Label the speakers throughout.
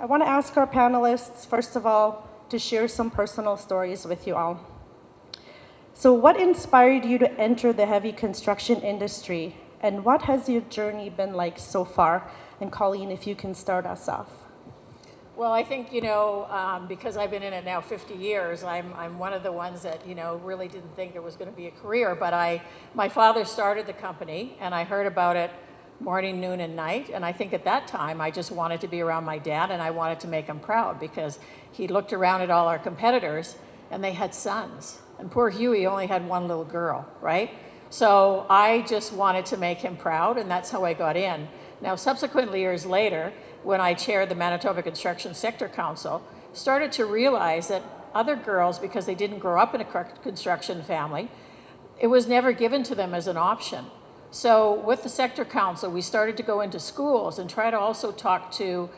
Speaker 1: I want to ask our panelists, first of all, to share some personal stories with you all. So what inspired you to enter the heavy construction industry, and what has your journey been like so far? And Colleen, if you can start us off.
Speaker 2: Well, I think, because I've been in it now 50 years, I'm one of the ones that, really didn't think there was going to be a career. But my father started the company, and I heard about it morning, noon, and night. And I think at that time, I just wanted to be around my dad, and I wanted to make him proud because he looked around at all our competitors, and they had sons. And poor Huey only had one little girl, right? So I just wanted to make him proud, and that's how I got in. Now, subsequently, years later, when I chaired the Manitoba Construction Sector Council, started to realize that other girls, because they didn't grow up in a construction family, it was never given to them as an option. So with the Sector Council, we started to go into schools and try to also talk to,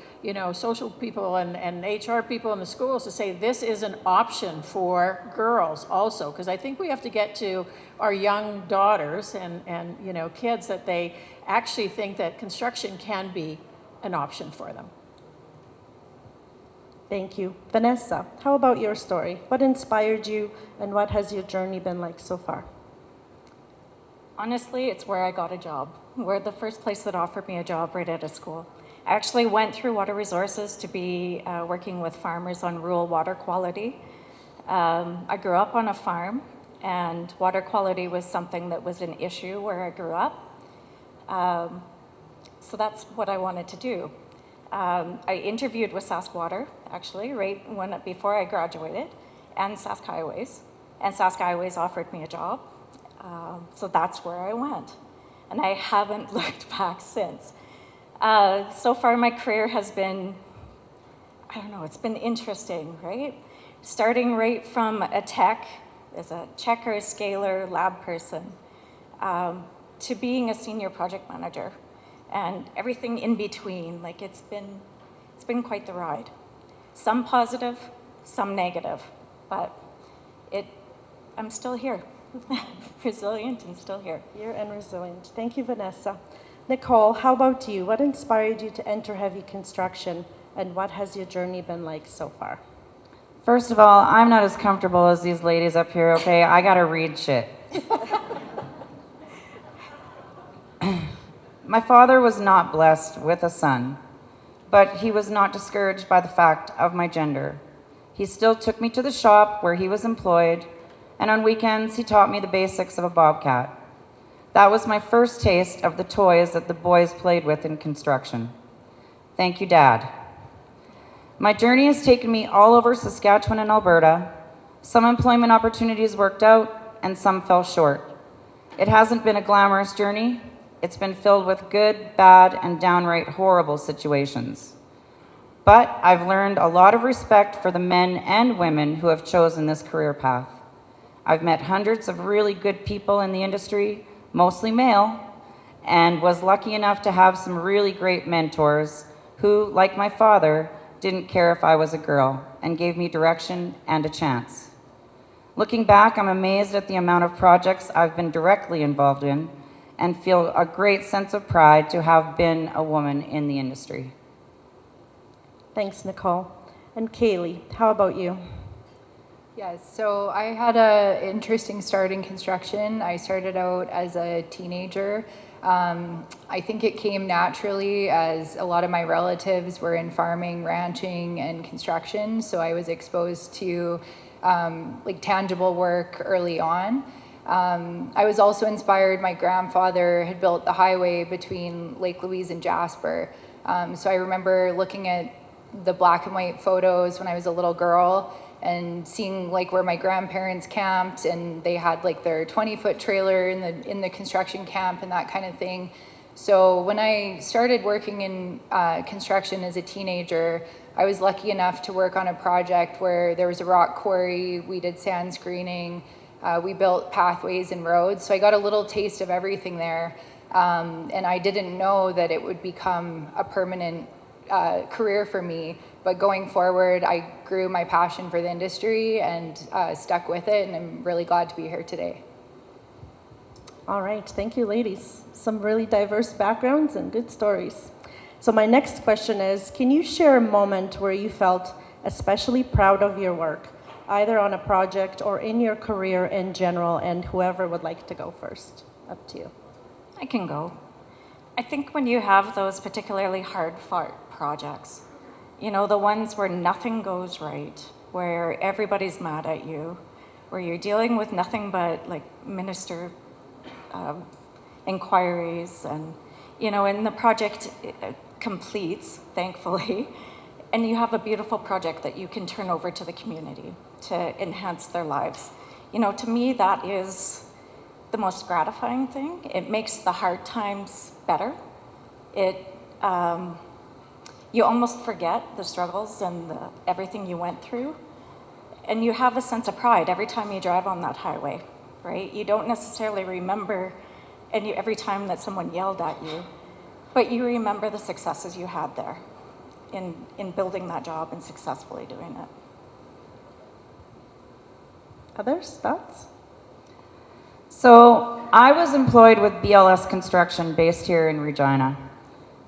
Speaker 2: social people and HR people in the schools to say this is an option for girls also, because I think we have to get to our young daughters and kids that they actually think that construction can be an option for them.
Speaker 1: Thank you. Vanessa, how about your story? What inspired you, and what has your journey been like so far?
Speaker 3: Honestly, it's where I got a job. We're the first place that offered me a job right out of school. I actually went through water resources to be working with farmers on rural water quality. I grew up on a farm, and water quality was something that was an issue where I grew up. So that's what I wanted to do. I interviewed with Saskwater, actually, before I graduated, and Sask Highways. And Sask Highways offered me a job. So that's where I went. And I haven't looked back since. So far, my career has been, it's been interesting, right? Starting right from a tech, as a checker, scaler, lab person, to being a senior project manager, and everything in between. Like it's been quite the ride. Some positive, some negative, but I'm still here. Resilient and still here.
Speaker 1: Here and resilient. Thank you, Vanessa. Nicole, how about you? What inspired you to enter heavy construction, and what has your journey been like so far?
Speaker 4: First of all, I'm not as comfortable as these ladies up here, okay? I gotta read shit. My father was not blessed with a son, but he was not discouraged by the fact of my gender. He still took me to the shop where he was employed, and on weekends he taught me the basics of a bobcat. That was my first taste of the toys that the boys played with in construction. Thank you, Dad. My journey has taken me all over Saskatchewan and Alberta. Some employment opportunities worked out, and some fell short. It hasn't been a glamorous journey. It's been filled with good, bad, and downright horrible situations. But I've learned a lot of respect for the men and women who have chosen this career path. I've met hundreds of really good people in the industry, mostly male, and was lucky enough to have some really great mentors who, like my father, didn't care if I was a girl and gave me direction and a chance. Looking back, I'm amazed at the amount of projects I've been directly involved in and feel a great sense of pride to have been a woman in the industry.
Speaker 1: Thanks, Nicole. And Kaylee, how about you?
Speaker 5: Yes, so I had an interesting start in construction. I started out as a teenager. I think it came naturally as a lot of my relatives were in farming, ranching, and construction, so I was exposed to tangible work early on. I was also inspired. My grandfather had built the highway between Lake Louise and Jasper, so I remember looking at the black and white photos when I was a little girl and seeing where my grandparents camped, and they had their 20-foot trailer in the construction camp and that kind of thing. So when I started working in construction as a teenager, I was lucky enough to work on a project where there was a rock quarry. We did sand screening. We built pathways and roads. So I got a little taste of everything there. And I didn't know that it would become a permanent career for me. But going forward, I grew my passion for the industry and stuck with it. And I'm really glad to be here today.
Speaker 1: All right, thank you, ladies. Some really diverse backgrounds and good stories. So my next question is, can you share a moment where you felt especially proud of your work, either on a project or in your career in general, and whoever would like to go first? Up to you.
Speaker 3: I can go. I think when you have those particularly hard-fought projects, you know, the ones where nothing goes right, where everybody's mad at you, where you're dealing with nothing but like minister inquiries, and you know, and the project completes, thankfully, and you have a beautiful project that you can turn over to the community to enhance their lives. You know, to me, that is the most gratifying thing. It makes the hard times better. You almost forget the struggles and everything you went through, and you have a sense of pride every time you drive on that highway, right? You don't necessarily remember every time that someone yelled at you, but you remember the successes you had there in building that job and successfully doing it.
Speaker 1: Others, thoughts?
Speaker 4: So I was employed with BLS Construction based here in Regina.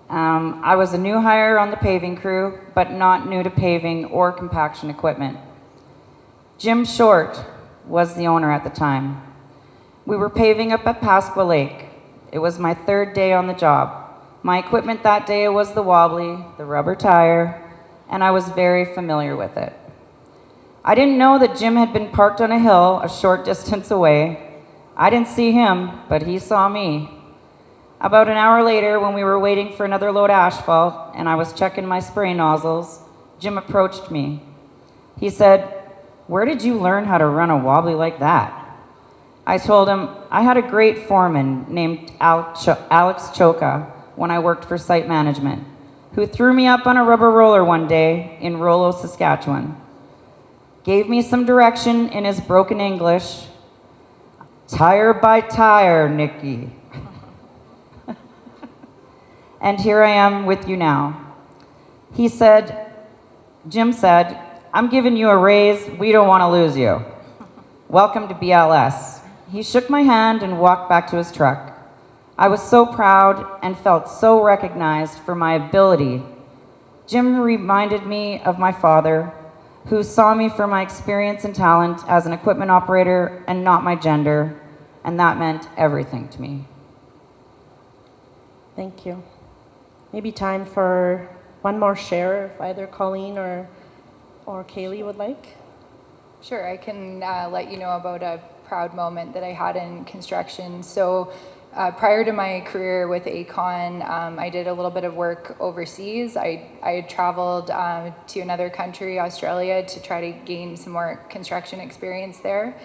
Speaker 4: I was a new hire on the paving crew, but not new to paving or compaction equipment. Jim Short was the owner at the time. We were paving up at Pasqua Lake. It was my third day on the job. My equipment that day was the wobbly, the rubber tire, and I was very familiar with it. I didn't know that Jim had been parked on a hill a short distance away. I didn't see him, but he saw me. About an hour later, when we were waiting for another load of asphalt and I was checking my spray nozzles, Jim approached me. He said, "Where did you learn how to run a wobbly like that?" I told him I had a great foreman named Alex Choka when I worked for site management, who threw me up on a rubber roller one day in Rollo, Saskatchewan. Gave me some direction in his broken English. "Tire by tire, Nikki." And here I am with you now. Jim said, "I'm giving you a raise. We don't want to lose you. Welcome to BLS." He shook my hand and walked back to his truck. I was so proud and felt so recognized for my ability. Jim reminded me of my father, who saw me for my experience and talent as an equipment operator and not my gender, and that meant everything to me.
Speaker 1: Thank you. Maybe time for one more share, if either Colleen or Kaylee would like.
Speaker 5: Sure, I can let you know about a proud moment that I had in construction. So prior to my career with ACON, I did a little bit of work overseas. I had traveled to another country, Australia, to try to gain some more construction experience there.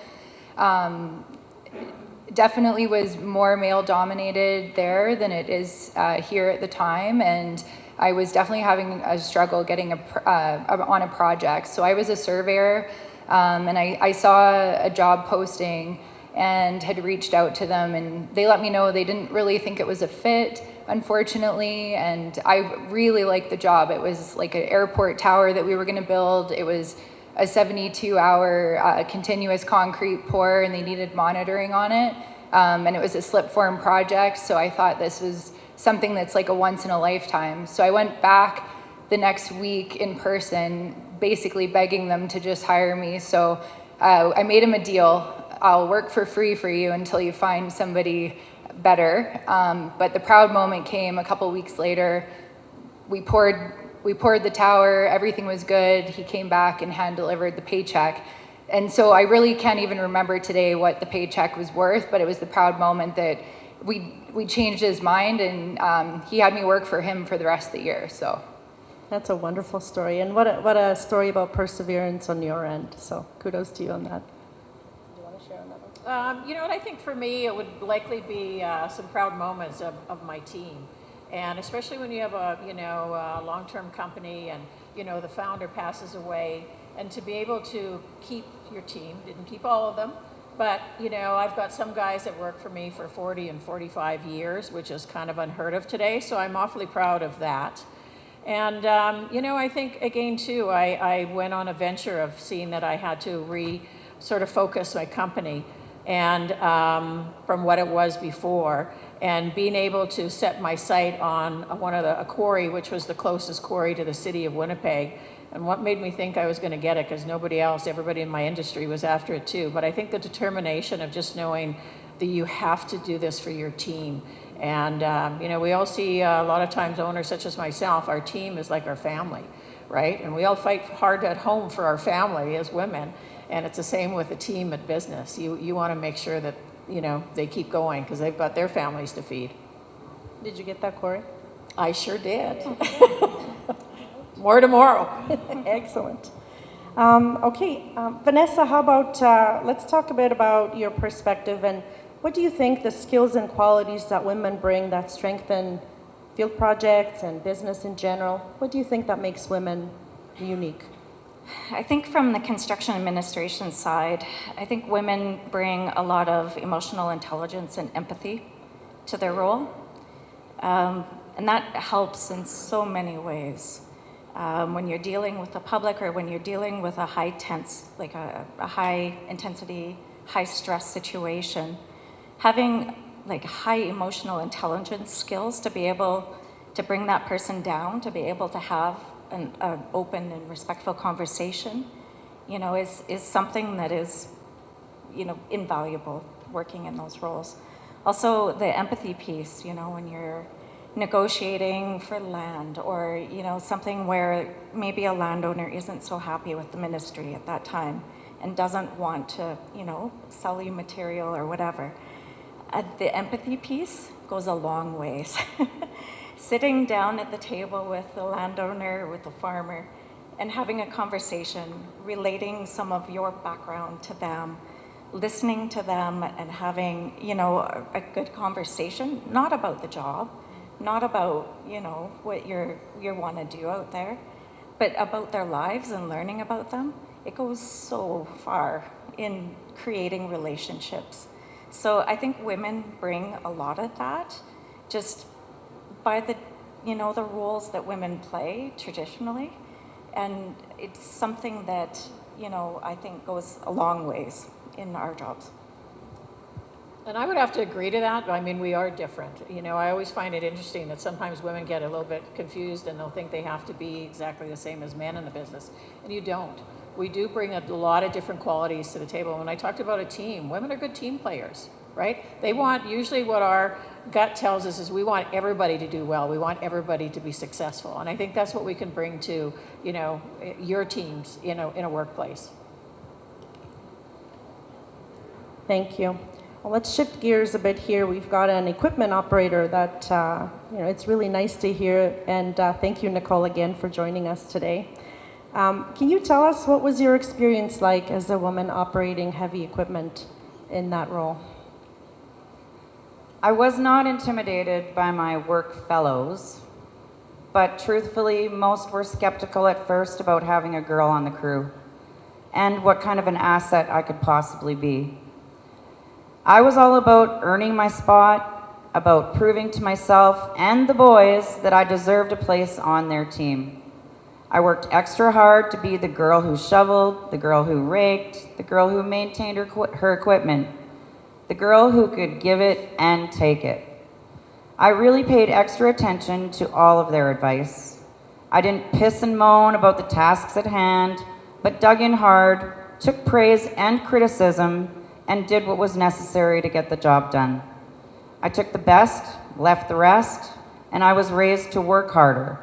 Speaker 5: Definitely was more male dominated there than it is here at the time, and I was definitely having a struggle getting on a project. So I was a surveyor, and I saw a job posting and had reached out to them, and they let me know they didn't really think it was a fit, unfortunately, and I really liked the job. It was like an airport tower that we were going to build. It was a 72-hour continuous concrete pour, and they needed monitoring on it. And it was a slip form project, so I thought this was something that's like a once in a lifetime. So I went back the next week in person, basically begging them to just hire me. So I made them a deal. I'll work for free for you until you find somebody better. But the proud moment came a couple weeks later. We poured the tower, everything was good. He came back and hand delivered the paycheck. And so I really can't even remember today what the paycheck was worth, but it was the proud moment that we changed his mind, and he had me work for him for the rest of the year. So
Speaker 1: That's a wonderful story, and what a story about perseverance on your end. So kudos to you on that. Do you want to share another?
Speaker 2: You know what, I think for me it would likely be some proud moments of my team. And especially when you have a long-term company and the founder passes away, and to be able to keep your team, didn't keep all of them, but I've got some guys that work for me for 40 and 45 years, which is kind of unheard of today, so I'm awfully proud of that. And I think again too, I went on a venture of seeing that I had to sort of focus my company. and from what it was before. And being able to set my sight on a quarry, which was the closest quarry to the city of Winnipeg. And what made me think I was going to get it, because nobody else, everybody in my industry was after it too. But I think the determination of just knowing that you have to do this for your team. And, we all see a lot of times owners such as myself, our team is like our family, right? And we all fight hard at home for our family as women. And it's the same with a team at business. You want to make sure that, they keep going because they've got their families to feed.
Speaker 1: Did you get that, Corey?
Speaker 2: I sure did. More tomorrow.
Speaker 1: Excellent. Vanessa, how about, let's talk a bit about your perspective and what do you think the skills and qualities that women bring that strengthen field projects and business in general? What do you think that makes women unique?
Speaker 3: I think from the construction administration side, I think women bring a lot of emotional intelligence and empathy to their role. And that helps in so many ways. When you're dealing with the public or when you're dealing with a high intensity, high stress situation, having like high emotional intelligence skills to be able to bring that person down, to be able to have an open and respectful conversation, is something that is, invaluable working in those roles. Also, the empathy piece, when you're negotiating for land or, something where maybe a landowner isn't so happy with the ministry at that time and doesn't want to, sell you material or whatever. The empathy piece goes a long ways. Sitting down at the table with the landowner, with the farmer, and having a conversation, relating some of your background to them, listening to them and having, a good conversation, not about the job, not about, what you want to do out there, but about their lives and learning about them. It goes so far in creating relationships. So I think women bring a lot of that just by the, the roles that women play traditionally. And it's something that, I think goes a long ways in our jobs.
Speaker 2: And I would have to agree to that. I mean, we are different. I always find it interesting that sometimes women get a little bit confused and they'll think they have to be exactly the same as men in the business. And you don't. We do bring a lot of different qualities to the table. When I talked about a team, women are good team players, right? They want, usually what our gut tells us is we want everybody to do well. We want everybody to be successful. And I think that's what we can bring to, your teams, in a workplace.
Speaker 1: Thank you. Well, let's shift gears a bit here. We've got an equipment operator that, it's really nice to hear. And thank you, Nicole, again for joining us today. Can you tell us what was your experience like as a woman operating heavy equipment in that role?
Speaker 4: I was not intimidated by my work fellows, but truthfully, most were skeptical at first about having a girl on the crew and what kind of an asset I could possibly be. I was all about earning my spot, about proving to myself and the boys that I deserved a place on their team. I worked extra hard to be the girl who shoveled, the girl who raked, the girl who maintained her equipment, the girl who could give it and take it. I really paid extra attention to all of their advice. I didn't piss and moan about the tasks at hand, but dug in hard, took praise and criticism, and did what was necessary to get the job done. I took the best, left the rest, and I was raised to work harder,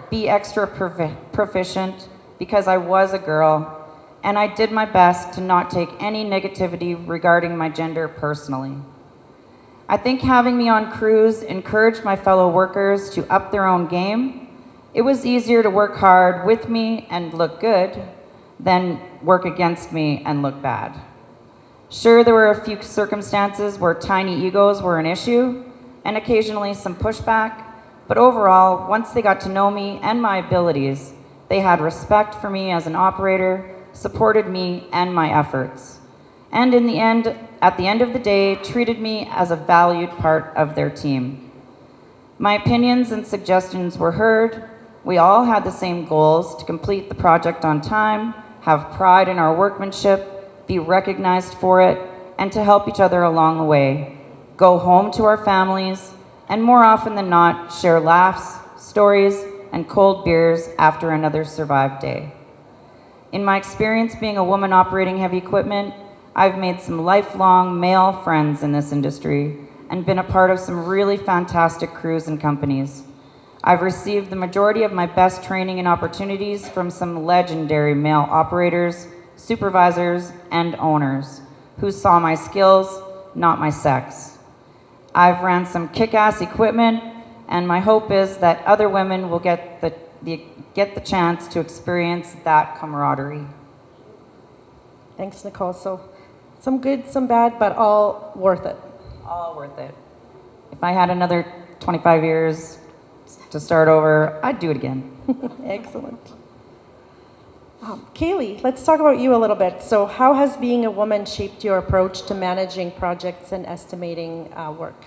Speaker 4: be extra proficient because I was a girl, and I did my best to not take any negativity regarding my gender personally. I think having me on crews encouraged my fellow workers to up their own game. It was easier to work hard with me and look good than work against me and look bad. Sure, there were a few circumstances where tiny egos were an issue, and occasionally some pushback, but overall, once they got to know me and my abilities, they had respect for me as an operator, supported me and my efforts, and at the end of the day, treated me as a valued part of their team. My opinions and suggestions were heard. We all had the same goals: to complete the project on time, have pride in our workmanship, be recognized for it, and to help each other along the way, go home to our families, and more often than not, share laughs, stories, and cold beers after another survived day. In my experience being a woman operating heavy equipment, I've made some lifelong male friends in this industry and been a part of some really fantastic crews and companies. I've received the majority of my best training and opportunities from some legendary male operators, supervisors, and owners who saw my skills, not my sex. I've ran some kick-ass equipment, and my hope is that other women will get the chance to experience that camaraderie.
Speaker 1: Thanks, Nicole. So some good, some bad, but all worth it.
Speaker 4: All worth it. If I had another 25 years to start over, I'd do it again.
Speaker 1: Excellent. Kaylee, let's talk about you a little bit. So how has being a woman shaped your approach to managing projects and estimating work?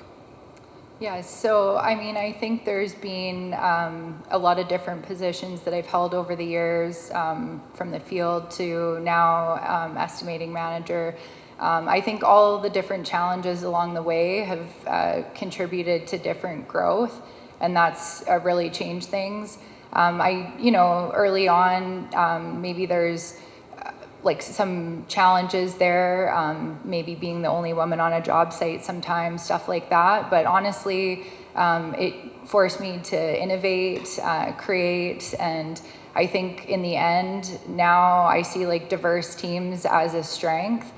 Speaker 5: Yeah, so I mean, I think there's been a lot of different positions that I've held over the years, from the field to now estimating manager. I think all the different challenges along the way have contributed to different growth, and that's really changed things. Early on, maybe there's like some challenges there, maybe being the only woman on a job site sometimes, stuff like that. But honestly, it forced me to innovate, create, and I think in the end, now I see like diverse teams as a strength.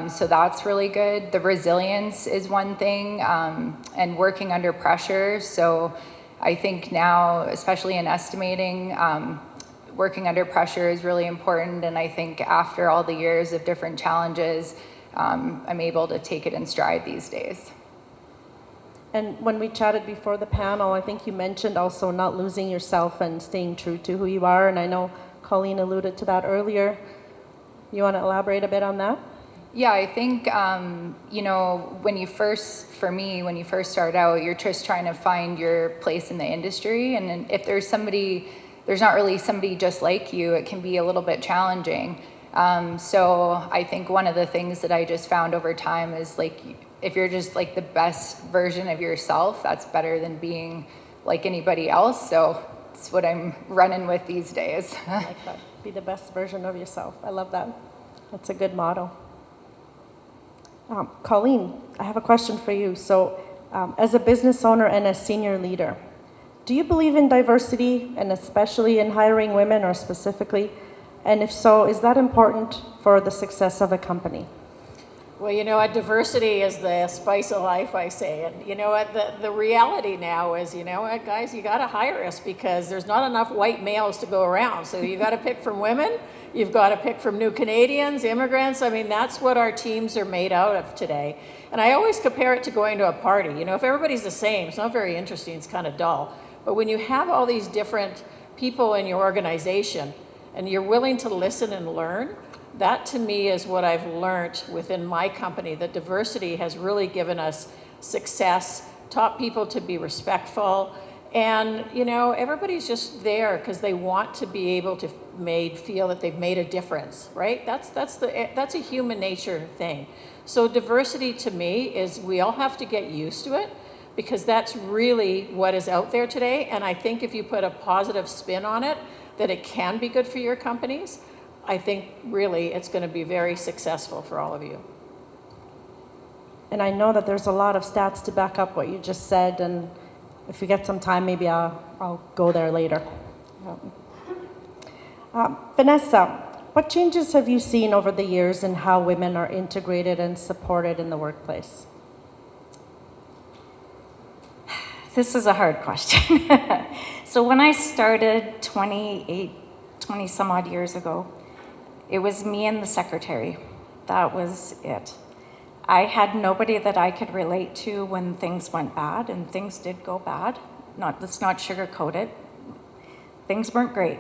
Speaker 5: So that's really good. The resilience is one thing, and working under pressure. So I think now, especially in estimating, working under pressure is really important. And I think after all the years of different challenges, I'm able to take it in stride these days.
Speaker 1: And when we chatted before the panel, I think you mentioned also not losing yourself and staying true to who you are. And I know Colleen alluded to that earlier. You want to elaborate a bit on that?
Speaker 5: Yeah, I think, when you first start out, you're just trying to find your place in the industry. And if there's not really somebody just like you, it can be a little bit challenging. So I think one of the things that I just found over time is like, if you're just like the best version of yourself, that's better than being like anybody else. So it's what I'm running with these days.
Speaker 1: I like that. Be the best version of yourself. I love that. That's a good motto. Colleen, I have a question for you. So as a business owner and a senior leader, do you believe in diversity, and especially in hiring women, or specifically? And if so, is that important for the success of a company?
Speaker 2: Well, diversity is the spice of life, I say. And you know what, the reality now is, guys, you got to hire us because there's not enough white males to go around. So you got to pick from women. You've got to pick from new Canadians, immigrants. I mean, that's what our teams are made out of today. And I always compare it to going to a party. If everybody's the same, it's not very interesting. It's kind of dull. But when you have all these different people in your organization and you're willing to listen and learn, that to me is what I've learned within my company, that diversity has really given us success, taught people to be respectful, and everybody's just there because they want to be able to feel that they've made a difference, right? That's a human nature thing. So diversity to me is, we all have to get used to it, because that's really what is out there today. And I think if you put a positive spin on it, that it can be good for your companies, I think really it's going to be very successful for all of you.
Speaker 1: And I know that there's a lot of stats to back up what you just said, and if we get some time, maybe I'll go there later. Vanessa, what changes have you seen over the years in how women are integrated and supported in the workplace?
Speaker 3: This is a hard question. So when I started 20 some odd years ago, it was me and the secretary. That was it. I had nobody that I could relate to when things went bad, and things did go bad. Let's not sugarcoat it. Things weren't great.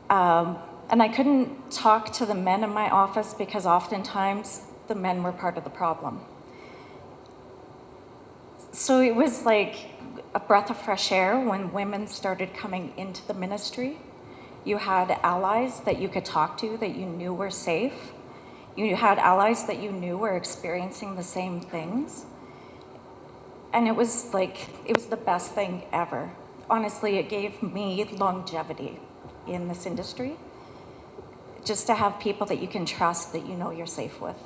Speaker 3: And I couldn't talk to the men in my office because oftentimes the men were part of the problem. So it was like a breath of fresh air when women started coming into the ministry. You had allies that you could talk to that you knew were safe. You had allies that you knew were experiencing the same things. And it was the best thing ever. Honestly, it gave me longevity in this industry. Just to have people that you can trust, that you know you're safe with.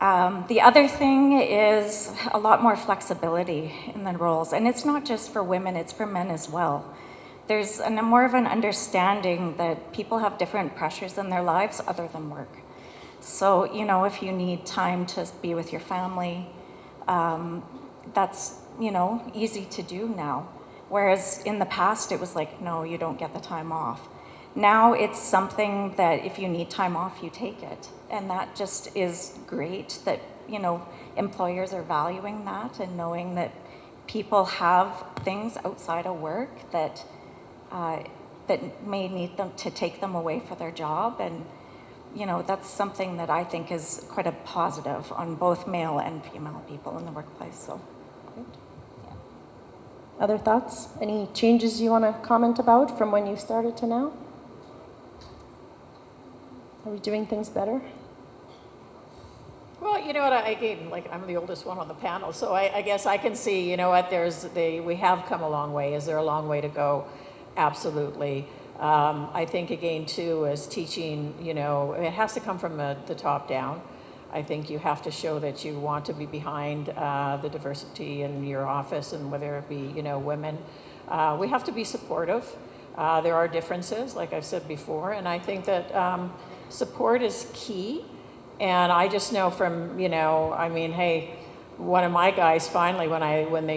Speaker 3: The other thing is a lot more flexibility in the roles. And it's not just for women, it's for men as well. There's more of an understanding that people have different pressures in their lives other than work. So, you know, if you need time to be with your family, that's, you know, easy to do now. Whereas in the past, it was like, no, you don't get the time off. Now it's something that if you need time off, you take it. And that just is great that, you know, employers are valuing that and knowing that people have things outside of work that that may need them to take them away for their job. And, you know, that's something that I think is quite a positive on both male and female people in the workplace. So, yeah.
Speaker 1: Other thoughts? Any changes you want to comment about from when you started to now? Are we doing things better?
Speaker 2: Well, you know what, again, like I'm the oldest one on the panel, so I guess I can see, you know what, we have come a long way. Is there a long way to go? Absolutely. I think, again, too, as teaching, you know, it has to come from the top down. I think you have to show that you want to be behind the diversity in your office, and whether it be, you know, women. We have to be supportive. There are differences, like I've said before, and I think that support is key. And I just know from, you know, I mean, hey, one of my guys finally,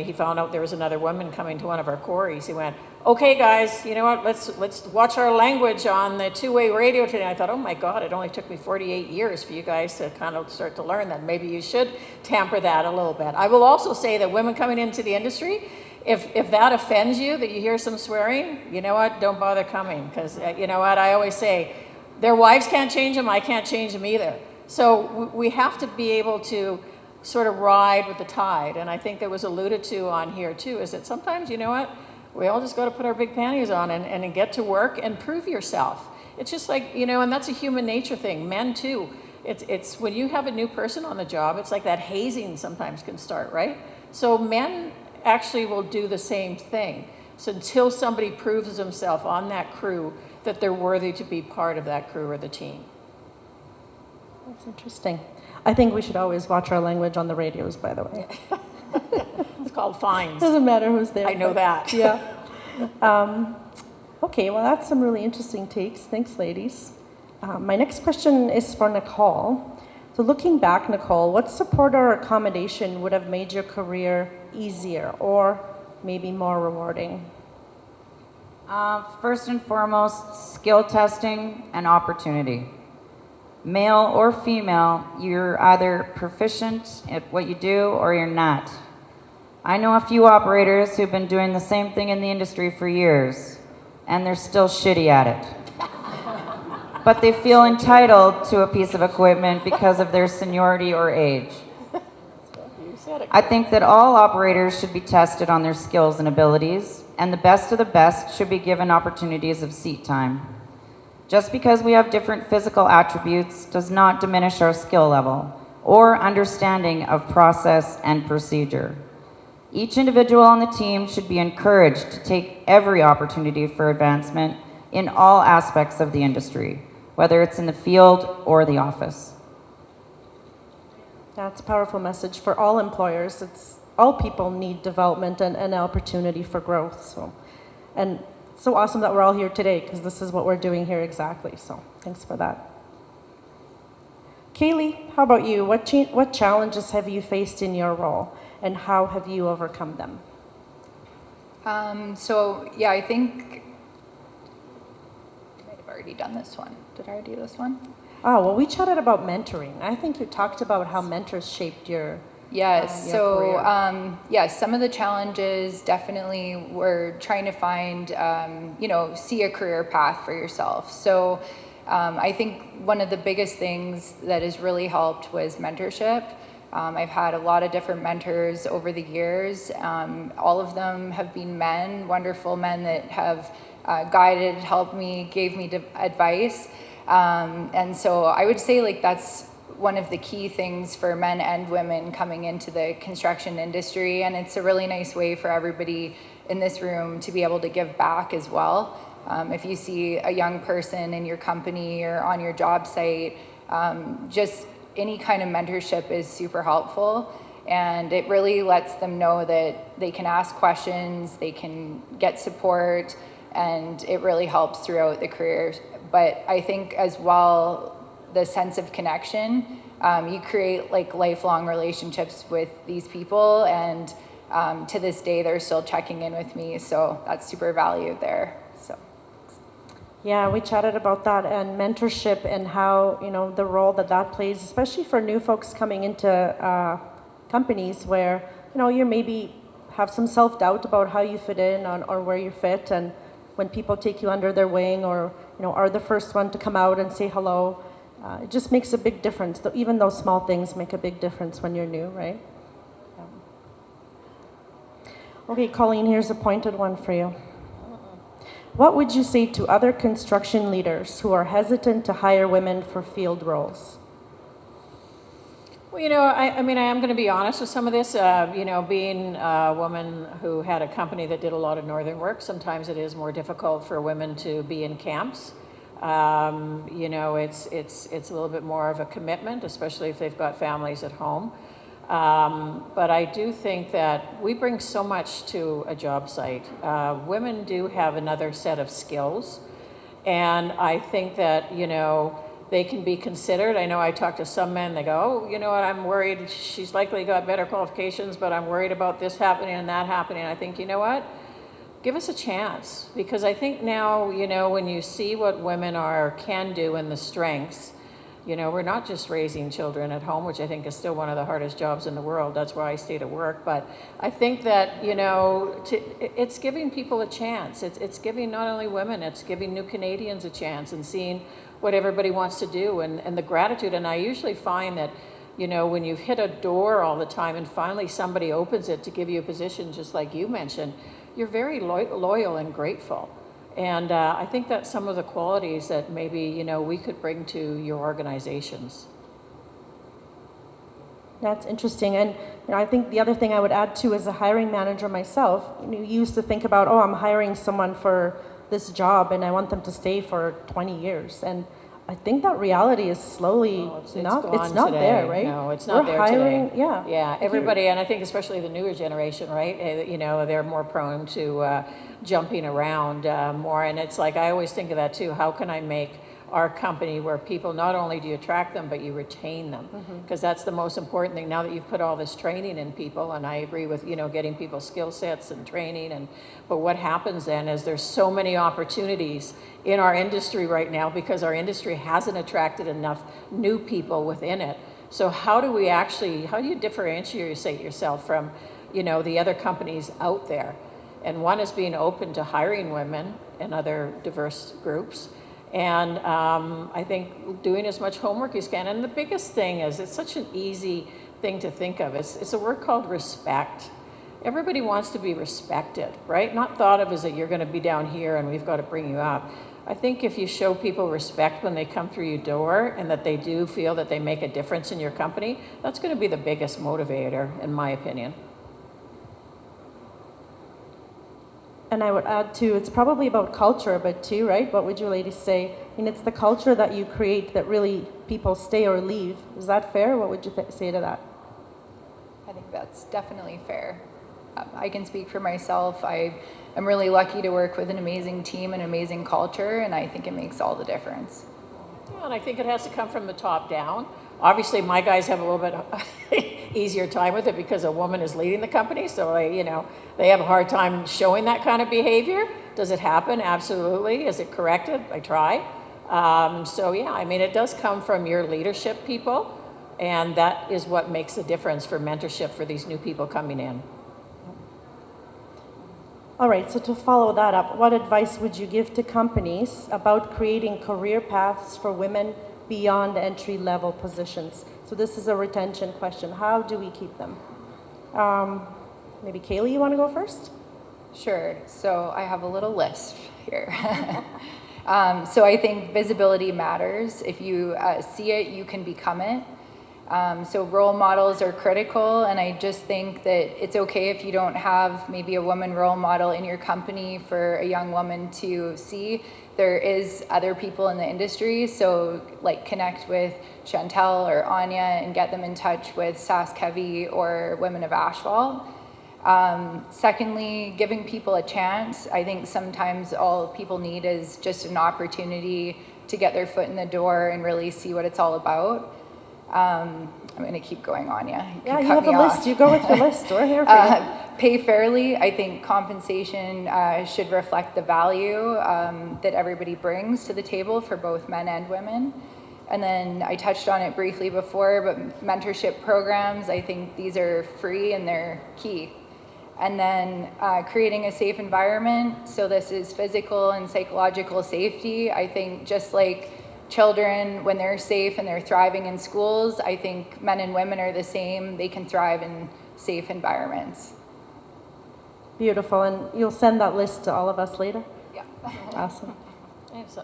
Speaker 2: he found out there was another woman coming to one of our quarries, he went, okay, guys, you know what, let's watch our language on the two-way radio today. I thought, oh my God, it only took me 48 years for you guys to kind of start to learn that. Maybe you should tamper that a little bit. I will also say that women coming into the industry, if that offends you, that you hear some swearing, you know what, don't bother coming. Because, you know what, I always say, their wives can't change them, I can't change them either. So we have to be able to sort of ride with the tide. And I think that was alluded to on here too, is that sometimes, you know what, we all just got to put our big panties on and get to work and prove yourself. It's just like, you know, and that's a human nature thing. Men too. It's when you have a new person on the job, it's like that hazing sometimes can start, right? So men actually will do the same thing. So until somebody proves themselves on that crew that they're worthy to be part of that crew or the team.
Speaker 1: That's interesting. I think we should always watch our language on the radios, by the way.
Speaker 2: It's called fines.
Speaker 1: Doesn't matter who's there.
Speaker 2: I know that.
Speaker 1: Yeah. Okay, well, that's some really interesting takes. Thanks, ladies. My next question is for Nicole. So looking back, Nicole, what support or accommodation would have made your career easier or maybe more rewarding?
Speaker 4: First and foremost, skill testing and opportunity. Male or female, you're either proficient at what you do or you're not. I know a few operators who've been doing the same thing in the industry for years, and they're still shitty at it. But they feel entitled to a piece of equipment because of their seniority or age. I think that all operators should be tested on their skills and abilities, and the best of the best should be given opportunities of seat time. Just because we have different physical attributes does not diminish our skill level or understanding of process and procedure. Each individual on the team should be encouraged to take every opportunity for advancement in all aspects of the industry, whether it's in the field or the office.
Speaker 1: That's a powerful message for all employers. All people need development and opportunity for growth. And it's so awesome that we're all here today, because this is what we're doing here exactly. So thanks for that. Kaylee, how about you? What challenges have you faced in your role, and how have you overcome them?
Speaker 5: Yeah, I think I might have already done this one. Did I already do this one?
Speaker 1: Oh, well, we chatted about mentoring. I think you talked about how mentors shaped your
Speaker 5: Yes.
Speaker 1: your career.
Speaker 5: Some of the challenges definitely were trying to find, see a career path for yourself. So I think one of the biggest things that has really helped was mentorship. I've had a lot of different mentors over the years. All of them have been men, wonderful men that have guided, helped me, gave me advice. And so I would say like that's one of the key things for men and women coming into the construction industry. And it's a really nice way for everybody in this room to be able to give back as well. If you see a young person in your company or on your job site, just any kind of mentorship is super helpful. And it really lets them know that they can ask questions, they can get support, and it really helps throughout the career. But I think as well, the sense of connection, you create like lifelong relationships with these people, and to this day, they're still checking in with me. So that's super valued there. So.
Speaker 1: Yeah, we chatted about that and mentorship and how, the role that plays, especially for new folks coming into companies where, you maybe have some self-doubt about how you fit in or where you fit. And when people take you under their wing or, are the first one to come out and say hello, it just makes a big difference. Even those small things make a big difference when you're new, right? Okay, Colleen, here's a pointed one for you. What would you say to other construction leaders who are hesitant to hire women for field roles?
Speaker 2: Well, I mean, I am going to be honest with some of this. Being a woman who had a company that did a lot of northern work, sometimes it is more difficult for women to be in camps. It's a little bit more of a commitment, especially if they've got families at home. But I do think that we bring so much to a job site. Women do have another set of skills, and I think that, they can be considered. I know I talk to some men, they go, oh, you know what, I'm worried, she's likely got better qualifications, but I'm worried about this happening and that happening. I think, you know what, give us a chance. Because I think now, when you see what women can do and the strengths, we're not just raising children at home, which I think is still one of the hardest jobs in the world. That's why I stay to work. But I think that, it's giving people a chance. It's giving not only women, it's giving new Canadians a chance and seeing what everybody wants to do and the gratitude. And I usually find that, when you've hit a door all the time and finally somebody opens it to give you a position, just like you mentioned, you're very loyal and grateful. And I think that's some of the qualities that maybe, we could bring to your organizations.
Speaker 1: That's interesting. And I think the other thing I would add too, as a hiring manager myself, you used to think about, I'm hiring someone for this job and I want them to stay for 20 years. And I think that reality is slowly it's not
Speaker 2: today.
Speaker 1: There, right?
Speaker 2: No, it's not
Speaker 1: We're hiring,
Speaker 2: today.
Speaker 1: Yeah.
Speaker 2: Yeah, everybody, and I think especially the newer generation, right? They're more prone to jumping around more. And it's like, I always think of that too. How can I make our company where people, not only do you attract them, but you retain them? Because that's the most important thing. Now that you've put all this training in people, and I agree with, getting people skill sets and training, but what happens then is there's so many opportunities in our industry right now because our industry hasn't attracted enough new people within it. So how do you differentiate yourself from, the other companies out there? And one is being open to hiring women and other diverse groups. And I think doing as much homework as you can. And the biggest thing is, it's such an easy thing to think of. It's a word called respect. Everybody wants to be respected, right? Not thought of as that you're going to be down here and we've got to bring you up. I think if you show people respect when they come through your door and that they do feel that they make a difference in your company, that's going to be the biggest motivator, in my opinion.
Speaker 1: And I would add too, it's probably about culture a bit too, right? What would you ladies say? It's the culture that you create that really people stay or leave. Is that fair? What would you say to that?
Speaker 5: I think that's definitely fair. I can speak for myself. I am really lucky to work with an amazing team and amazing culture, and I think it makes all the difference.
Speaker 2: Yeah, and I think it has to come from the top down. Obviously, my guys have a little bit easier time with it because a woman is leading the company, so they have a hard time showing that kind of behavior. Does it happen? Absolutely. Is it corrected? I try. It does come from your leadership people, and that is what makes the difference for mentorship for these new people coming in.
Speaker 1: All right, so to follow that up, what advice would you give to companies about creating career paths for women beyond entry-level positions? So this is a retention question. How do we keep them? Maybe Kaylee, you want to go first?
Speaker 5: Sure. So I have a little list here. So I think visibility matters. If you see it, you can become it. So role models are critical, and I just think that it's okay if you don't have maybe a woman role model in your company for a young woman to see. There is other people in the industry, so like connect with Chantel or Anya and get them in touch with Sask Heavy or Women of Asphalt. Secondly, giving people a chance. I think sometimes all people need is just an opportunity to get their foot in the door and really see what it's all about. I'm going to keep going on, yeah.
Speaker 1: Yeah, you have a list. You go with your list. We're here for you.
Speaker 5: Pay fairly. I think compensation should reflect the value that everybody brings to the table for both men and women. And then I touched on it briefly before, but mentorship programs, I think these are free and they're key. And then creating a safe environment. So this is physical and psychological safety. I think just like children, when they're safe and they're thriving in schools, I think men and women are the same. They can thrive in safe environments.
Speaker 1: Beautiful. And you'll send that list to all of us later?
Speaker 5: Yeah.
Speaker 1: Awesome.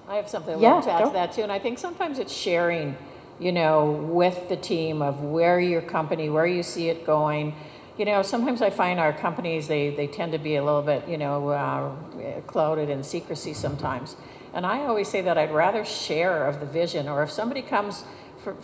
Speaker 2: I have something I'd
Speaker 1: Yeah,
Speaker 2: like to add
Speaker 1: go.
Speaker 2: to that too, and I think sometimes it's sharing, with the team of where your company, where you see it going. Sometimes I find our companies, they tend to be a little bit, clouded in secrecy sometimes. And I always say that I'd rather share of the vision, or if somebody comes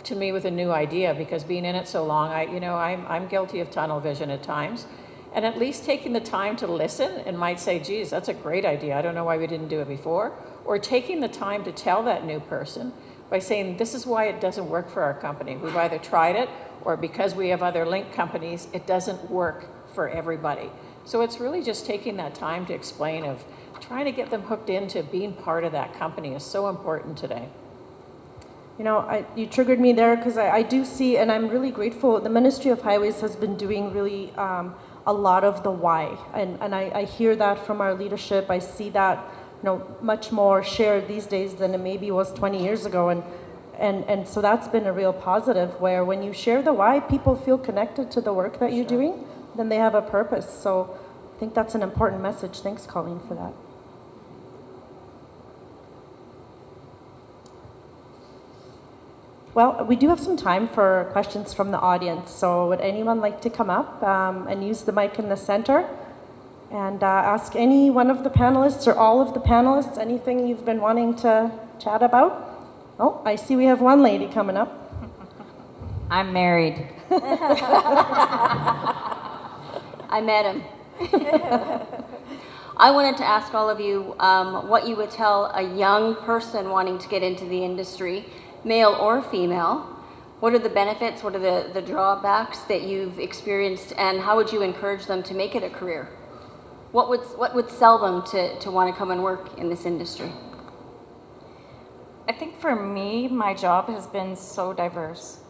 Speaker 2: to me with a new idea, because being in it so long, I'm guilty of tunnel vision at times. And at least taking the time to listen and might say, geez, that's a great idea. I don't know why we didn't do it before. Or taking the time to tell that new person by saying, this is why it doesn't work for our company. We've either tried it, or because we have other link companies, it doesn't work for everybody. So it's really just taking that time to explain of trying to get them hooked into being part of that company is so important today.
Speaker 1: You triggered me there because I do see, and I'm really grateful, the Ministry of Highways has been doing really a lot of the why. And I hear that from our leadership. I see that much more shared these days than it maybe was 20 years ago. And so that's been a real positive, where when you share the why, people feel connected to the work that you're doing, then they have a purpose. So I think that's an important message. Thanks, Colleen, for that. Well, we do have some time for questions from the audience. So would anyone like to come up and use the mic in the center and ask any one of the panelists or all of the panelists anything you've been wanting to chat about? Oh, I see we have one lady coming up.
Speaker 6: I'm married. I met him. I wanted to ask all of you what you would tell a young person wanting to get into the industry, male or female. What are the benefits? What are the drawbacks that you've experienced, and how would you encourage them to make it a career? What would sell them to want to come and work in this industry?
Speaker 3: I think for me, my job has been so diverse.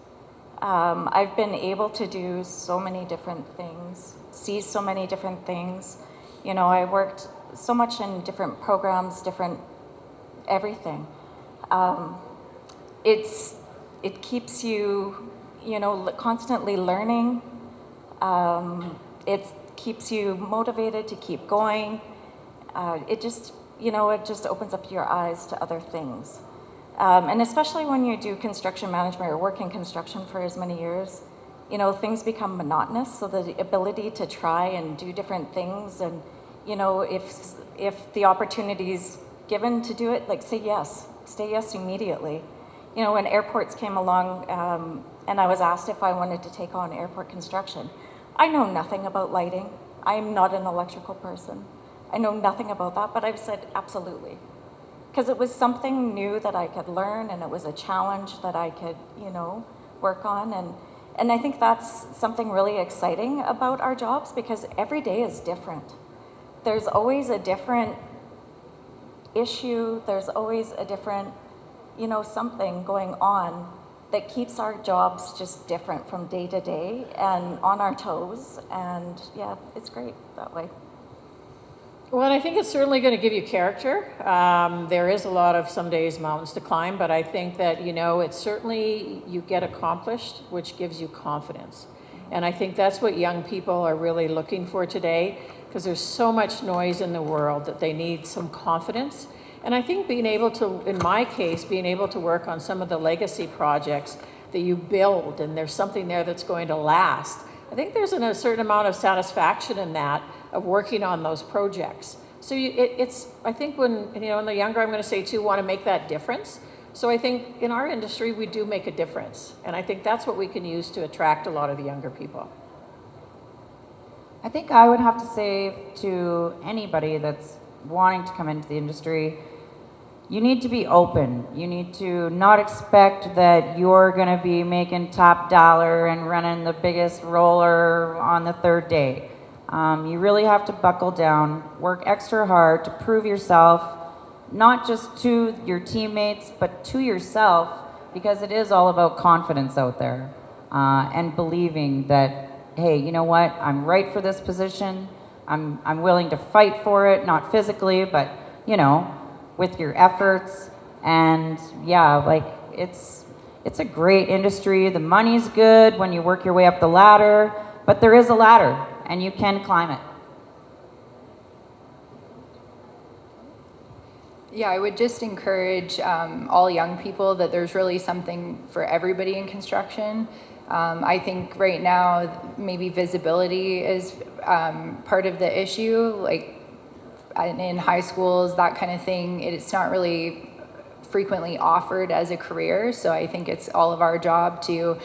Speaker 3: I've been able to do so many different things, see so many different things. I worked so much in different programs, different everything. It keeps you, constantly learning. It keeps you motivated to keep going. It just opens up your eyes to other things. And especially when you do construction management or work in construction for as many years, things become monotonous. So the ability to try and do different things, and if the opportunity is given to do it, like say yes immediately. When airports came along, and I was asked if I wanted to take on airport construction, I know nothing about lighting. I'm not an electrical person. I know nothing about that, but I've said absolutely. Because it was something new that I could learn, and it was a challenge that I could, work on. And I think that's something really exciting about our jobs, because every day is different. There's always a different issue. There's always a different, something going on that keeps our jobs just different from day to day and on our toes. And yeah, it's great that way.
Speaker 2: Well, I think it's certainly going to give you character. There is a lot of some days mountains to climb, but I think that, it's certainly you get accomplished, which gives you confidence. And I think that's what young people are really looking for today, because there's so much noise in the world that they need some confidence. And I think being able to, in my case, being able to work on some of the legacy projects that you build and there's something there that's going to last, I think there's a certain amount of satisfaction in that, of working on those projects. So it's, I think when, in the younger, I'm going to say too, want to make that difference. So I think in our industry, we do make a difference. And I think that's what we can use to attract a lot of the younger people.
Speaker 4: I think I would have to say to anybody that's wanting to come into the industry, you need to be open. You need to not expect that you're going to be making top dollar and running the biggest roller on the third day. You really have to buckle down, work extra hard to prove yourself, not just to your teammates, but to yourself, because it is all about confidence out there, and believing that, hey, you know what, I'm right for this position. I'm willing to fight for it, not physically, but, with your efforts. And yeah, like it's a great industry. The money's good when you work your way up the ladder, but there is a ladder and you can climb it.
Speaker 5: Yeah, I would just encourage all young people that there's really something for everybody in construction. I think right now maybe visibility is part of the issue, like in high schools, that kind of thing. It's not really frequently offered as a career, so I think it's all of our job to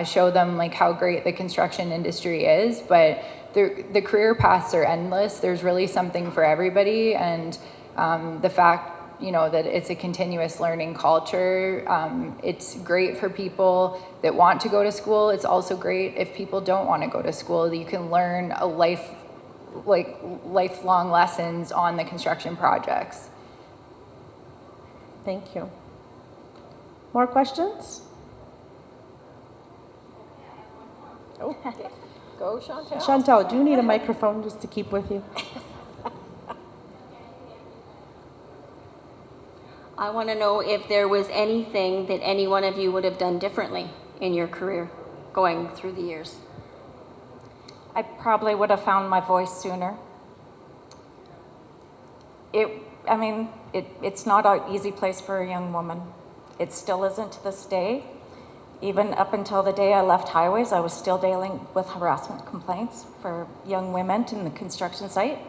Speaker 5: show them like how great the construction industry is. But the career paths are endless. There's really something for everybody, and the fact that it's a continuous learning culture. It's great for people that want to go to school. It's also great if people don't want to go to school. You can learn lifelong lessons on the construction projects.
Speaker 1: Thank you. More questions?
Speaker 2: Oh, go Chantal.
Speaker 1: Chantal, do you need a microphone just to keep with you?
Speaker 6: I want to know if there was anything that any one of you would have done differently in your career going through the years.
Speaker 3: I probably would have found my voice sooner. It's not an easy place for a young woman. It still isn't to this day. Even up until the day I left highways, I was still dealing with harassment complaints for young women in the construction site.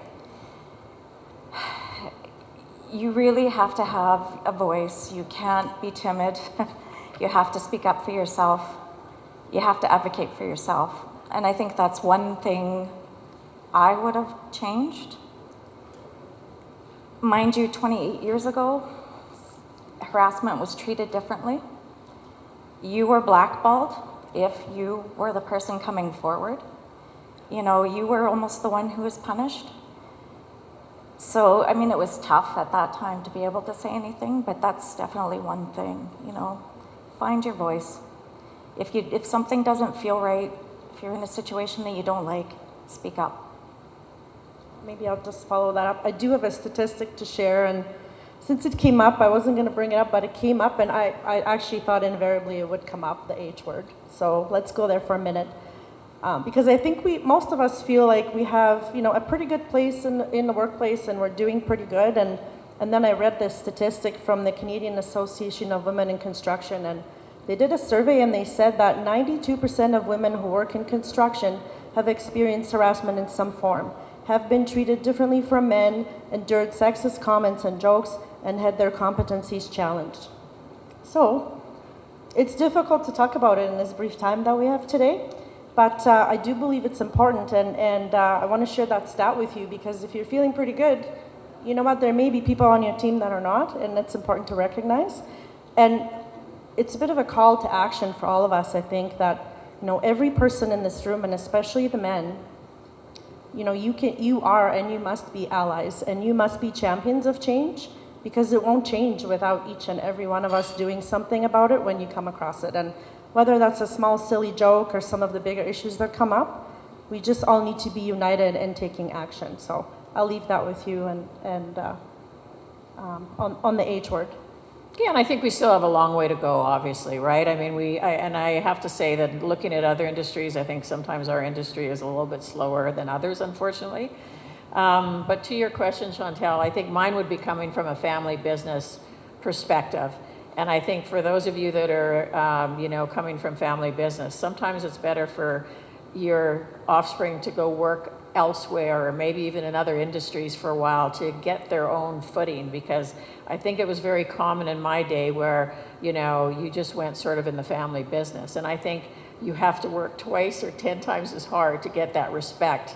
Speaker 3: You really have to have a voice. You can't be timid. You have to speak up for yourself. You have to advocate for yourself. And I think that's one thing I would have changed. Mind you, 28 years ago, harassment was treated differently. You were blackballed if you were the person coming forward. You were almost the one who was punished. So, it was tough at that time to be able to say anything, but that's definitely one thing, find your voice. If something doesn't feel right, if you're in a situation that you don't like, speak up.
Speaker 1: Maybe I'll just follow that up. I do have a statistic to share, and since it came up, I wasn't going to bring it up, but it came up, and I actually thought invariably it would come up, the H word. So let's go there for a minute. Because I think most of us feel like we have, a pretty good place in the workplace, and we're doing pretty good. And then I read this statistic from the Canadian Association of Women in Construction, and they did a survey, and they said that 92% of women who work in construction have experienced harassment in some form, have been treated differently from men, endured sexist comments and jokes, and had their competencies challenged. So it's difficult to talk about it in this brief time that we have today. But I do believe it's important, and I want to share that stat with you, because if you're feeling pretty good, you know what, there may be people on your team that are not, and it's important to recognize. And it's a bit of a call to action for all of us, I think, that every person in this room, and especially the men, you are and you must be allies, and you must be champions of change, because it won't change without each and every one of us doing something about it when you come across it. And whether that's a small, silly joke or some of the bigger issues that come up, we just all need to be united and taking action. So I'll leave that with you and on the H word.
Speaker 2: Yeah, and I think we still have a long way to go, obviously, right? I have to say that looking at other industries, I think sometimes our industry is a little bit slower than others, unfortunately. But to your question, Chantal, I think mine would be coming from a family business perspective. And I think for those of you that are, coming from family business, sometimes it's better for your offspring to go work elsewhere or maybe even in other industries for a while to get their own footing, because I think it was very common in my day where, you just went sort of in the family business. And I think you have to work twice or 10 times as hard to get that respect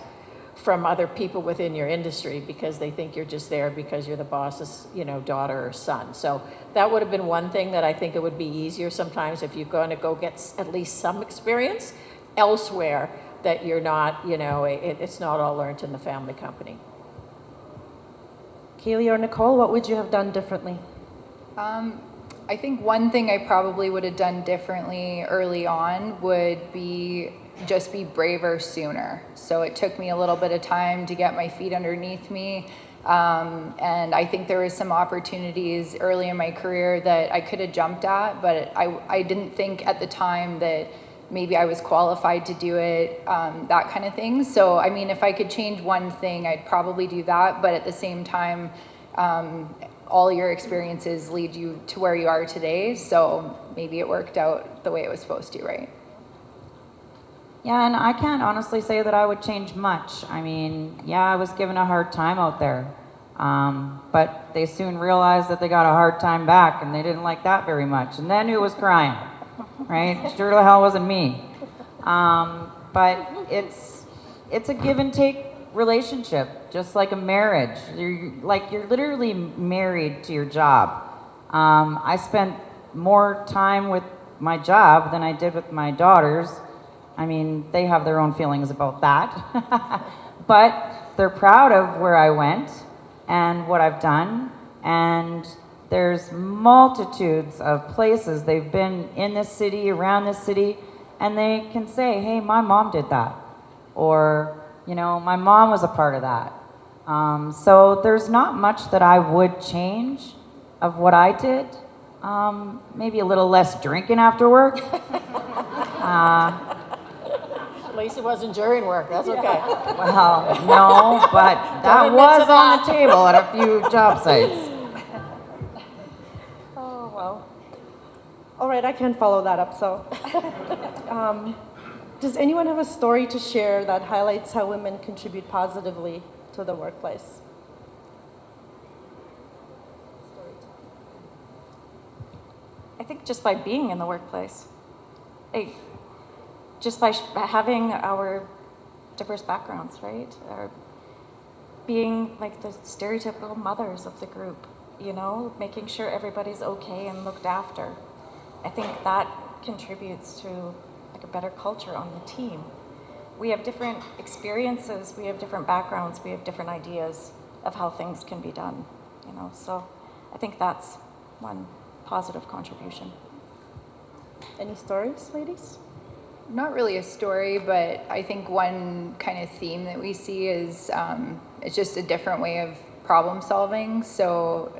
Speaker 2: from other people within your industry because they think you're just there because you're the boss's, daughter or son. So that would have been one thing that I think it would be easier sometimes if you're going to go get at least some experience elsewhere, that you're not, it's not all learned in the family company.
Speaker 1: Kaylee or Nicole, what would you have done differently?
Speaker 5: I think one thing I probably would have done differently early on would be just be braver sooner. So it took me a little bit of time to get my feet underneath me. And I think there was some opportunities early in my career that I could have jumped at, but I didn't think at the time that maybe I was qualified to do it, that kind of thing. So, I mean, if I could change one thing, I'd probably do that. But at the same time, all your experiences lead you to where you are today. So maybe it worked out the way it was supposed to, right?
Speaker 4: Yeah, and I can't honestly say that I would change much. I mean, yeah, I was given a hard time out there. But they soon realized that they got a hard time back, and they didn't like that very much. And then who was crying? Right? Sure the hell wasn't me. But it's a give and take relationship, just like a marriage. You're literally married to your job. I spent more time with my job than I did with my daughters. I mean, they have their own feelings about that. But they're proud of where I went and what I've done. And there's multitudes of places they've been in this city, around this city, and they can say, hey, my mom did that. Or, my mom was a part of that. So there's not much that I would change of what I did. Maybe a little less drinking after work.
Speaker 2: At least it wasn't during work. That's okay.
Speaker 4: Well, no, but that was on the table at a few job sites.
Speaker 1: Oh, well. All right, I can follow that up. So, does anyone have a story to share that highlights how women contribute positively to the workplace?
Speaker 3: I think just by being in the workplace, just by having our diverse backgrounds, right? Or being like the stereotypical mothers of the group, making sure everybody's okay and looked after. I think that contributes to like a better culture on the team. We have different experiences, we have different backgrounds, we have different ideas of how things can be done, So I think that's one positive contribution.
Speaker 1: Any stories, ladies?
Speaker 5: Not really a story, but I think one kind of theme that we see is it's just a different way of problem solving. So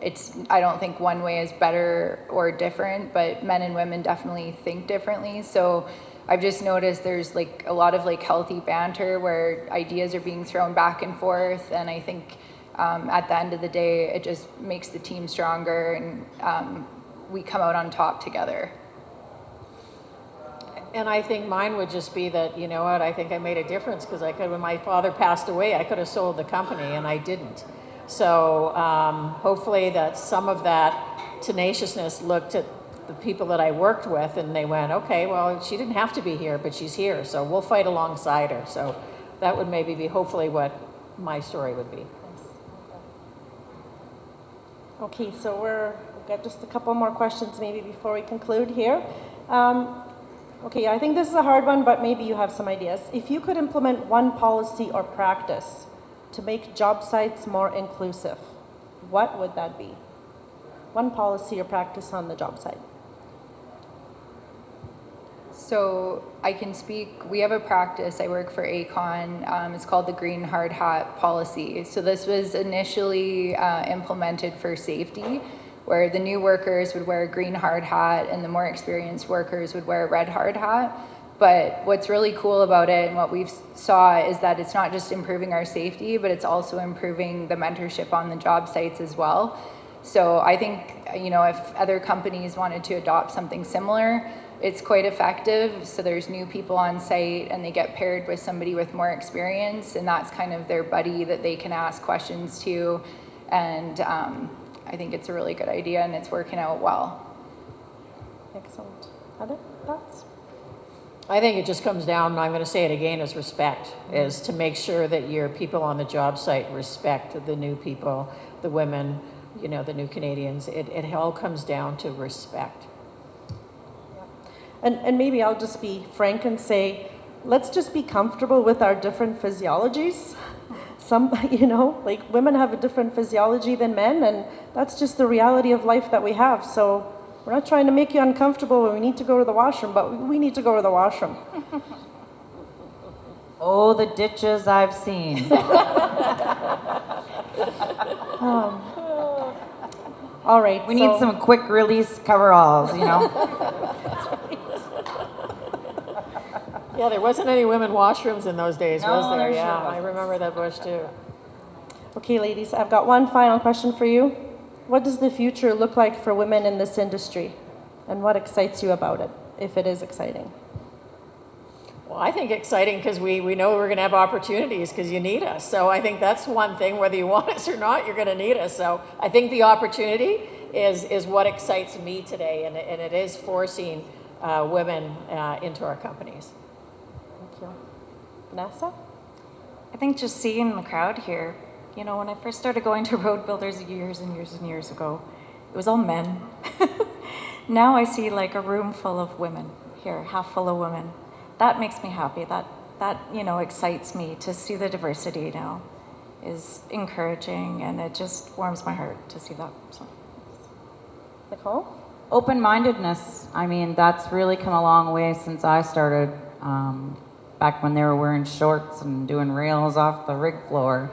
Speaker 5: I don't think one way is better or different, but men and women definitely think differently. So I've just noticed there's like a lot of like healthy banter where ideas are being thrown back and forth. And I think at the end of the day, it just makes the team stronger and we come out on top together.
Speaker 2: And I think mine would just be that, I think I made a difference because when my father passed away, I could have sold the company and I didn't. So hopefully that some of that tenaciousness looked at the people that I worked with and they went, okay, well, she didn't have to be here, but she's here. So we'll fight alongside her. So that would maybe be hopefully what my story would be.
Speaker 1: Okay, so we've got just a couple more questions maybe before we conclude here. Okay, I think this is a hard one, but maybe you have some ideas. If you could implement one policy or practice to make job sites more inclusive, what would that be? One policy or practice on the job site.
Speaker 5: So I can speak, we have a practice, I work for ACON, it's called the Green Hard Hat Policy. So this was initially implemented for safety, where the new workers would wear a green hard hat and the more experienced workers would wear a red hard hat. But what's really cool about it and what we've saw is that it's not just improving our safety, but it's also improving the mentorship on the job sites as well. So I think, if other companies wanted to adopt something similar, it's quite effective. So there's new people on site and they get paired with somebody with more experience, and that's kind of their buddy that they can ask questions to. And I think it's a really good idea and it's working out well.
Speaker 1: Excellent. Other thoughts?
Speaker 2: I think it just comes down, and I'm going to say it again, is respect, is to make sure that your people on the job site respect the new people, the women, the new Canadians. It all comes down to respect.
Speaker 1: And maybe I'll just be frank and say, let's just be comfortable with our different physiologies. Some, like women have a different physiology than men, and that's just the reality of life that we have. So we're not trying to make you uncomfortable when we need to go to the washroom, but we need to go to the washroom.
Speaker 4: Oh, the ditches I've seen.
Speaker 1: All right.
Speaker 4: We need some quick release coveralls,
Speaker 2: Yeah, there wasn't any women washrooms in those days,
Speaker 4: No,
Speaker 2: was there?
Speaker 4: there
Speaker 2: Yeah,
Speaker 4: sure
Speaker 2: I
Speaker 4: wasn't.
Speaker 2: remember that bush too.
Speaker 1: Okay, ladies, I've got one final question for you. What does the future look like for women in this industry? And what excites you about it, if it is exciting?
Speaker 2: Well, I think exciting because we know we're going to have opportunities because you need us. So I think that's one thing, whether you want us or not, you're going to need us. So I think the opportunity is what excites me today, and it is forcing women into our companies.
Speaker 1: Thank you. Vanessa?
Speaker 3: I think just seeing the crowd here, when I first started going to road builders years and years and years ago, it was all men. Now I see like a room full of women here, half full of women. That makes me happy. That excites me to see the diversity now is encouraging, and it just warms my heart to see that. So.
Speaker 1: Nicole?
Speaker 4: Open-mindedness. I mean, that's really come a long way since I started, back when they were wearing shorts and doing rails off the rig floor.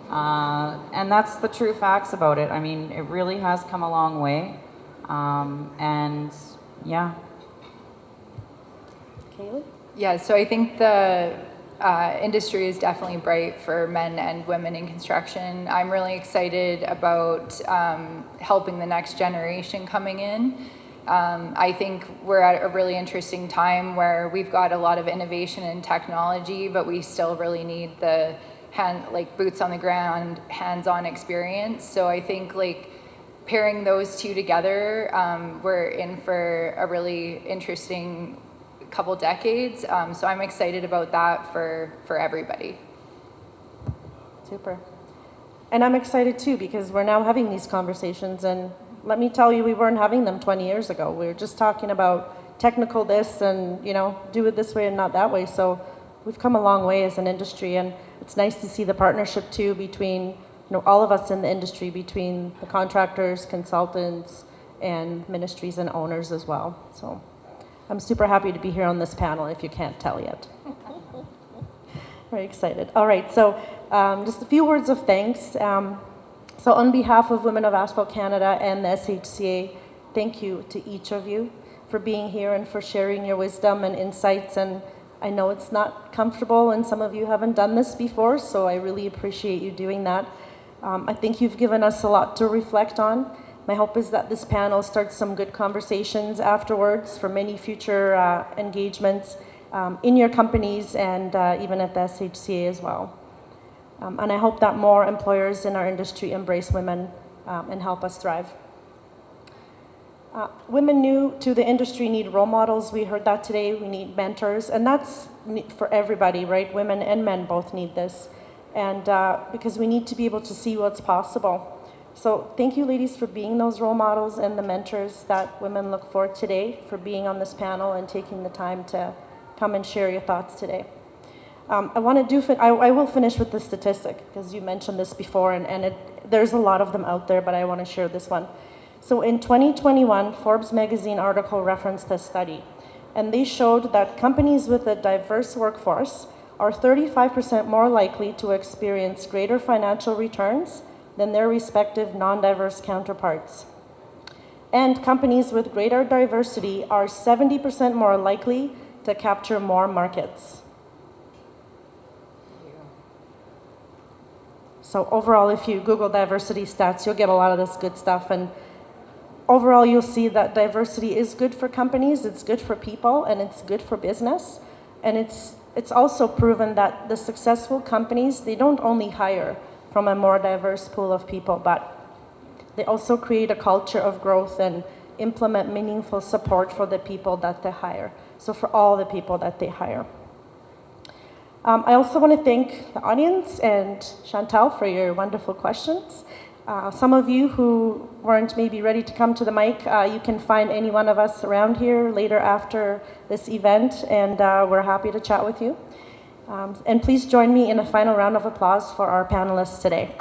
Speaker 4: And that's the true facts about it. I mean, it really has come a long way. And yeah.
Speaker 1: Kaylee?
Speaker 5: Yeah, so I think the industry is definitely bright for men and women in construction. I'm really excited about helping the next generation coming in. I think we're at a really interesting time where we've got a lot of innovation and technology, but we still really need the boots on the ground, hands-on experience. So I think pairing those two together, we're in for a really interesting couple decades. So I'm excited about that for everybody.
Speaker 1: Super. And I'm excited too, because we're now having these conversations, and let me tell you, we weren't having them 20 years ago. We were just talking about technical this and, do it this way and not that way. So we've come a long way as an industry, and it's nice to see the partnership too between, all of us in the industry, between the contractors, consultants, and ministries and owners as well. So I'm super happy to be here on this panel, if you can't tell yet. Very excited. All right, so just a few words of thanks. So on behalf of Women of Asphalt Canada and the SHCA, thank you to each of you for being here and for sharing your wisdom and insights. And I know it's not comfortable, and some of you haven't done this before, so I really appreciate you doing that. I think you've given us a lot to reflect on. My hope is that this panel starts some good conversations afterwards for many future engagements in your companies and even at the SHCA as well. And I hope that more employers in our industry embrace women and help us thrive. Women new to the industry need role models. We heard that today. We need mentors, and that's for everybody, right? Women and men both need this, and because we need to be able to see what's possible. So thank you, ladies, for being those role models and the mentors that women look for today, for being on this panel and taking the time to come and share your thoughts today. I will finish with the statistic, because you mentioned this before, and there's a lot of them out there, but I want to share this one. So in 2021, Forbes magazine article referenced a study, and they showed that companies with a diverse workforce are 35% more likely to experience greater financial returns than their respective non-diverse counterparts. And companies with greater diversity are 70% more likely to capture more markets. So overall, if you Google diversity stats, you'll get a lot of this good stuff. And overall, you'll see that diversity is good for companies, it's good for people, and it's good for business. And it's also proven that the successful companies, they don't only hire from a more diverse pool of people, but they also create a culture of growth and implement meaningful support for the people that they hire. So for all the people that they hire. I also want to thank the audience and Chantal for your wonderful questions. Some of you who weren't maybe ready to come to the mic, you can find any one of us around here later after this event, and we're happy to chat with you. And please join me in a final round of applause for our panelists today.